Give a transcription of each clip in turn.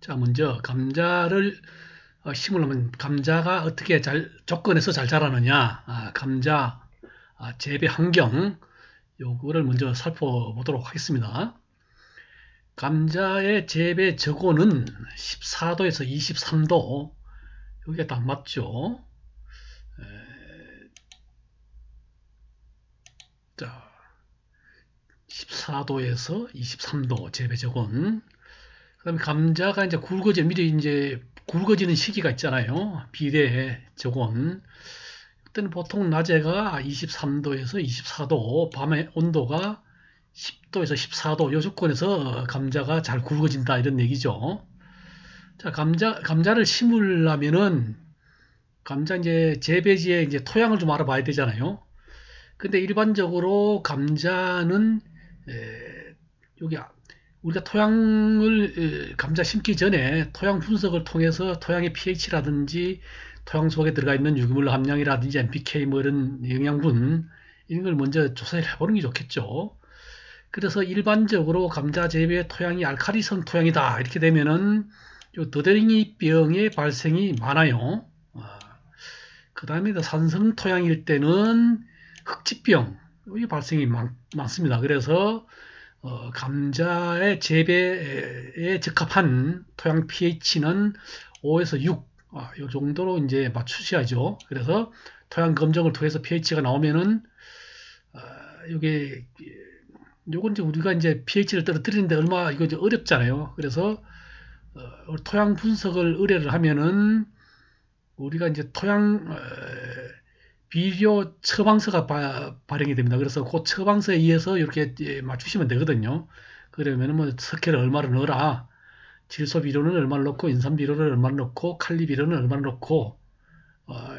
자, 먼저 감자를 심으려면 감자가 어떻게 조건에서 잘 자라느냐, 감자 재배 환경, 요거를 먼저 살펴보도록 하겠습니다. 감자의 재배 저고는 14도에서 23도, 여기가 딱 맞죠? 자, 14도에서 23도 재배 저건. 그다음에 감자가 이제 미리 이제 굵어지는 시기가 있잖아요. 비례 저건. 그때는 보통 낮에가 23도에서 24도, 밤에 온도가 10도에서 14도, 요 조건에서 감자가 잘 굵어진다 이런 얘기죠. 자, 감자를 심으려면은 감자 이제 재배지에 이제 토양을 좀 알아봐야 되잖아요. 근데 일반적으로 감자는 여기 우리가 토양을 감자 심기 전에 토양 분석을 통해서 토양의 pH라든지 토양 속에 들어가 있는 유기물 함량이라든지 NPK 뭐 이런 영양분 이런 걸 먼저 조사를 해보는 게 좋겠죠. 그래서 일반적으로 감자 재배 토양이 알칼리성 토양이다 이렇게 되면은 더드링이병의 발생이 많아요. 그 다음에 산성 토양일 때는 흑지병 이 발생이 많습니다. 그래서 감자의 재배에 적합한 토양 pH는 5에서 6, 이 정도로 이제 맞추셔야죠. 그래서 토양 검정을 통해서 pH가 나오면은 이게 요건 이제 우리가 이제 pH를 떨어뜨리는데 얼마 이거 어렵잖아요. 그래서 토양 분석을 의뢰를 하면은 우리가 이제 토양 비료 처방서가 발행이 됩니다. 그래서 그 처방서에 의해서 이렇게 맞추시면 되거든요. 그러면은 뭐 석회를 얼마를 넣어라, 질소 비료는 얼마를 넣고, 인삼 비료를 얼마를 넣고, 칼리 비료는 얼마를 넣고,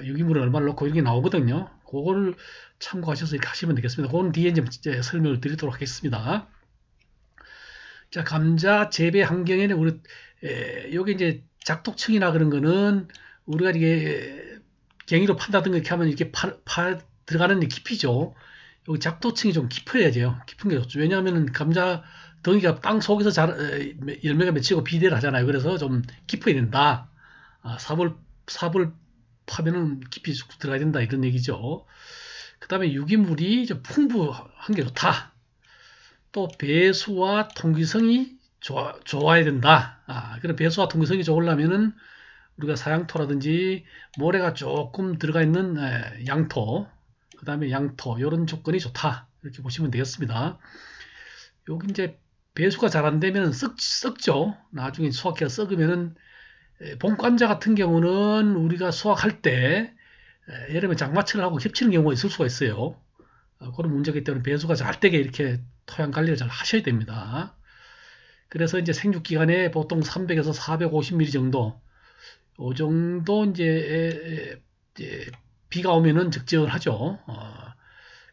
유기물은 얼마를 넣고 이렇게 나오거든요. 그거를 참고하셔서 이렇게 하시면 되겠습니다. 그건 뒤에 이제 설명을 드리도록 하겠습니다. 자, 감자 재배 환경에는 우리 여기 이제 작독층이나 그런 거는 우리가 이게 갱이로 판다든가 이렇게 하면 이렇게 들어가는 깊이죠. 여기 작도층이 좀 깊어야 돼요. 깊은 게 좋죠. 왜냐하면 감자 덩이가 땅 속에서 열매가 맺히고 비대를 하잖아요. 그래서 좀 깊어야 된다. 삽을 파면은 깊이 들어가야 된다 이런 얘기죠. 그 다음에 유기물이 좀 풍부한 게 좋다. 또 배수와 통기성이 좋아야 된다. 그런 배수와 통기성이 좋으려면은 우리가 사양토라든지 모래가 조금 들어가 있는 양토, 그 다음에 양토 이런 조건이 좋다 이렇게 보시면 되겠습니다. 여기 이제 배수가 잘 안 되면 썩죠. 나중에 수확해서 썩으면은 봄감자 같은 경우는 우리가 수확할 때 여름에 장마철을 하고 겹치는 경우가 있을 수가 있어요. 그런 문제이기 때문에 배수가 잘 되게 이렇게 토양 관리를 잘 하셔야 됩니다. 그래서 이제 생육 기간에 보통 300에서 450ml 정도, 이 정도 이제 비가 오면은 적절하죠.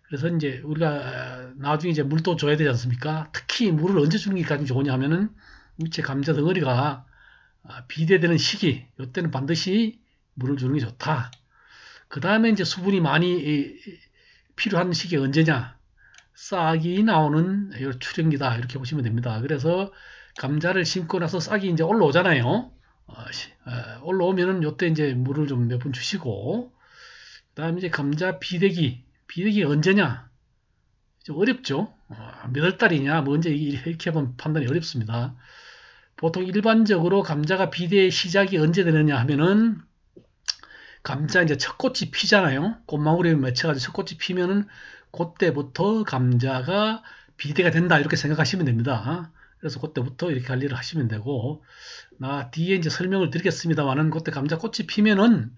그래서 이제 우리가 나중에 이제 물도 줘야 되지 않습니까? 특히 물을 언제 주는 게 가장 좋으냐 하면은 밑에 감자 덩어리가 비대되는 시기, 이때는 반드시 물을 주는 게 좋다. 그 다음에 이제 수분이 많이 필요한 시기가 언제냐? 싹이 나오는 출현기다 이렇게 보시면 됩니다. 그래서 감자를 심고 나서 싹이 이제 올라오잖아요. 올라오면은 요때 이제 물을 좀 몇 분 주시고, 그다음에 이제 감자 비대기 언제냐? 좀 어렵죠. 몇 월 달이냐, 뭐 언제 이렇게 하면 판단이 어렵습니다. 보통 일반적으로 감자가 비대의 시작이 언제 되느냐 하면은 감자 이제 첫 꽃이 피잖아요. 꽃망울에 맺혀가지고 첫 꽃이 피면은 그때부터 감자가 비대가 된다 이렇게 생각하시면 됩니다. 그래서 그때부터 이렇게 관리를 하시면 되고, 뒤에 이제 설명을 드리겠습니다만은 그때 감자 꽃이 피면은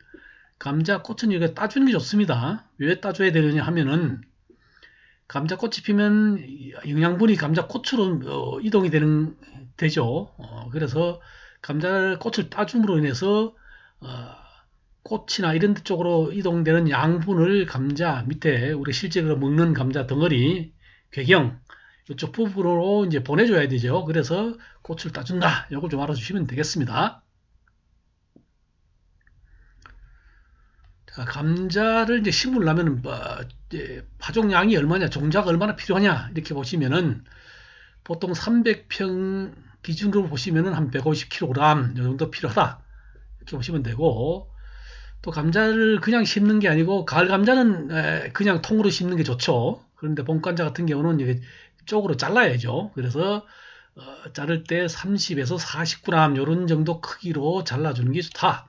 감자 꽃은 이렇게 따주는 게 좋습니다. 왜 따줘야 되느냐 하면은 감자 꽃이 피면 영양분이 감자 꽃으로 이동이 되죠. 그래서 감자 꽃을 따줌으로 인해서 꽃이나 이런 쪽으로 이동되는 양분을 감자 밑에 우리 실제로 먹는 감자 덩어리, 괴경 이쪽 부분으로 이제 보내줘야 되죠. 그래서 꽃을 따준다. 이걸 좀 알아주시면 되겠습니다. 자, 감자를 이제 심으려면 파종량이 얼마냐, 종자가 얼마나 필요하냐 이렇게 보시면은 보통 300평 기준으로 보시면은 한 150kg 이 정도 필요하다. 이렇게 보시면 되고, 또 감자를 그냥 심는 게 아니고 가을 감자는 그냥 통으로 심는 게 좋죠. 그런데 봄 감자 같은 경우는 이게 쪽으로 잘라야죠. 그래서 자를 때 30에서 40g 이런 정도 크기로 잘라주는 게 좋다.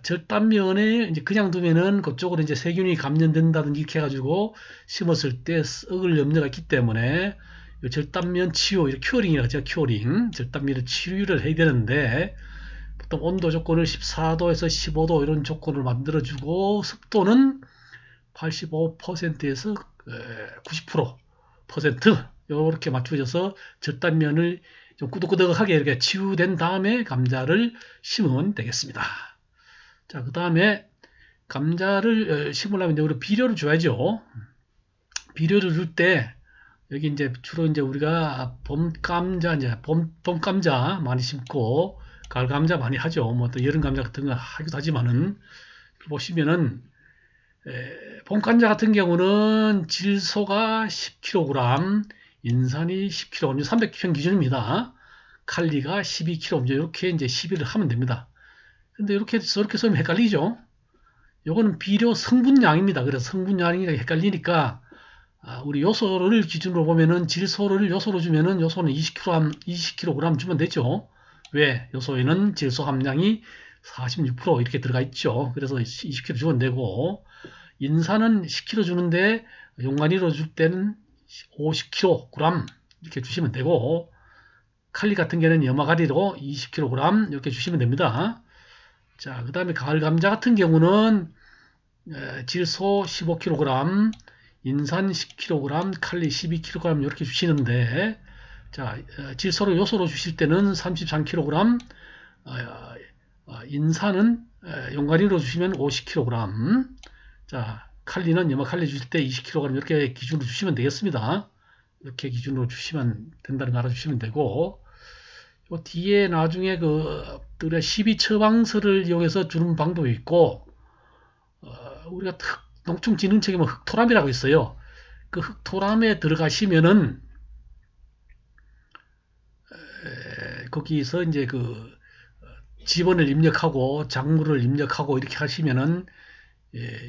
절단면에 이제 그냥 두면은 그쪽으로 이제 세균이 감염된다든지 이렇게 해가지고 심었을 때 썩을 염려가 있기 때문에 절단면 치유, 큐어링이라고 하죠. 큐어링. 절단면을 치유를 해야 되는데 보통 온도 조건을 14도에서 15도 이런 조건을 만들어주고 습도는 85%에서 90% 이렇게 맞춰져서 절단면을 좀 꾸덕꾸덕하게 이렇게 치유된 다음에 감자를 심으면 되겠습니다. 자, 그 다음에 감자를 심으려면 이제 우리 비료를 줘야죠. 비료를 줄 때 여기 이제 주로 이제 우리가 봄 감자 이제 봄 감자 많이 심고 가을 감자 많이 하죠. 뭐 또 여름 감자 같은 거 하기도 하지만은 보시면은 봄 감자 같은 경우는 질소가 10kg, 인산이 10kg, 300평 기준입니다. 칼리가 12kg 이렇게 이제 시비를 하면 됩니다. 근데 이렇게 저렇게 쓰면 헷갈리죠. 요거는 비료 성분량입니다. 그래서 성분량이 헷갈리니까 우리 요소를 기준으로 보면은 질소를 요소로 주면은 요소는 20kg 주면 되죠. 왜? 요소에는 질소 함량이 46% 이렇게 들어가 있죠. 그래서 20kg 주면 되고 인산은 10kg 주는데 용간이로 줄 때는 50kg 이렇게 주시면 되고 칼리 같은 경우는 염화가리로 20kg 이렇게 주시면 됩니다. 자, 그 다음에 가을 감자 같은 경우는 질소 15kg, 인산 10kg, 칼리 12kg 이렇게 주시는데 자, 질소를 요소로 주실 때는 33kg, 인산은 용가리로 주시면 50kg, 자, 칼리는 염화칼리 주실 때 20kg 이렇게 기준으로 주시면 되겠습니다. 이렇게 기준으로 주시면 된다는 거 알아주시면 되고 요 뒤에 나중에 그 12 처방서를 이용해서 주는 방법이 있고 우리가 농축진흥청에 뭐 흑토람이라고 있어요. 그 흑토람에 들어가시면은 거기서 이제 그 지번을 입력하고 작물을 입력하고 이렇게 하시면은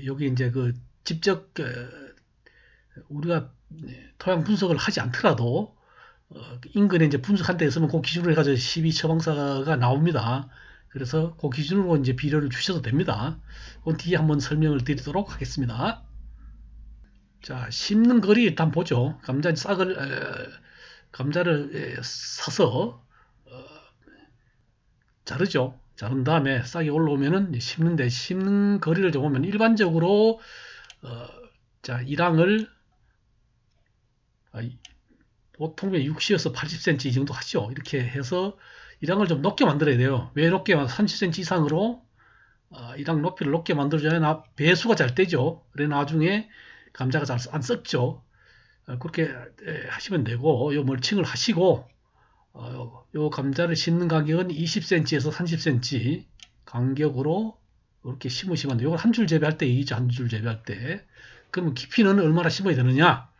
여기 이제 그 직접 우리가 토양 분석을 하지 않더라도 인근에 이제 분석한 데 있으면 그 기준으로 해가지고 12 처방사가 나옵니다. 그래서 그 기준으로 이제 비료를 주셔도 됩니다. 그건 뒤에 한번 설명을 드리도록 하겠습니다. 자, 심는 거리 일단 보죠. 감자를 사서 자르죠. 자른 다음에 싹이 올라오면은 심는 거리를 좀 보면 일반적으로 자, 이랑을 보통 60에서 80cm 이 정도 하죠. 이렇게 해서 이랑을 좀 높게 만들어야 돼요. 왜 높게 30cm 이상으로 이랑 높이를 높게 만들어줘야 배수가 잘 되죠. 그래 나중에 감자가 잘 안 썩죠. 그렇게 하시면 되고 요 멀칭을 하시고 요 감자를 심는 간격은 20cm에서 30cm 간격으로 이렇게 심으시면 돼요. 이걸 한 줄 재배할 때 이죠. 한 줄 재배할 때. 그러면 깊이는 얼마나 심어야 되느냐?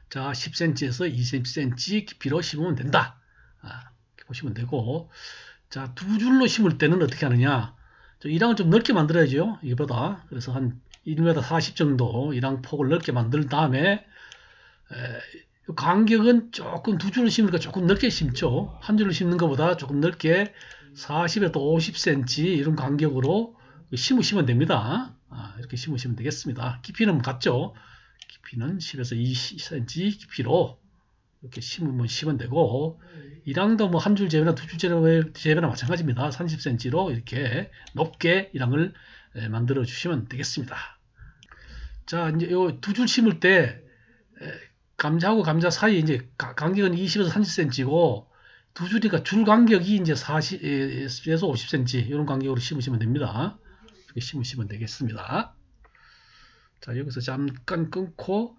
자, 10cm에서 20cm 깊이로 심으면 된다. 이렇게 보시면 되고 자, 두 줄로 심을 때는 어떻게 하느냐? 이랑을 좀 넓게 만들어야죠. 이거보다. 그래서 한 1m 40 정도 이랑 폭을 넓게 만든 다음에 간격은 조금 두 줄로 심으니까 조금 넓게 심죠. 한 줄로 심는 것보다 조금 넓게 40에서 50cm 이런 간격으로 심으시면 됩니다. 이렇게 심으시면 되겠습니다. 깊이는 같죠. 깊이는 10에서 20cm 깊이로 이렇게 심으면 되고 이랑도 뭐 한 줄 재배나 두 줄 재배나 마찬가지입니다. 30cm로 이렇게 높게 이랑을 만들어 주시면 되겠습니다. 자, 이제 요 두 줄 심을 때 감자하고 감자 사이 이제 간격은 20에서 30cm고 두 줄이니까 줄 간격이 이제 40에서 50cm 이런 간격으로 심으시면 됩니다. 이렇게 심으시면 되겠습니다. 자, 여기서 잠깐 끊고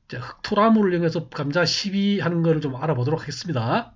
흑토라물을 이용해서 감자 시비하는 것을 좀 알아보도록 하겠습니다.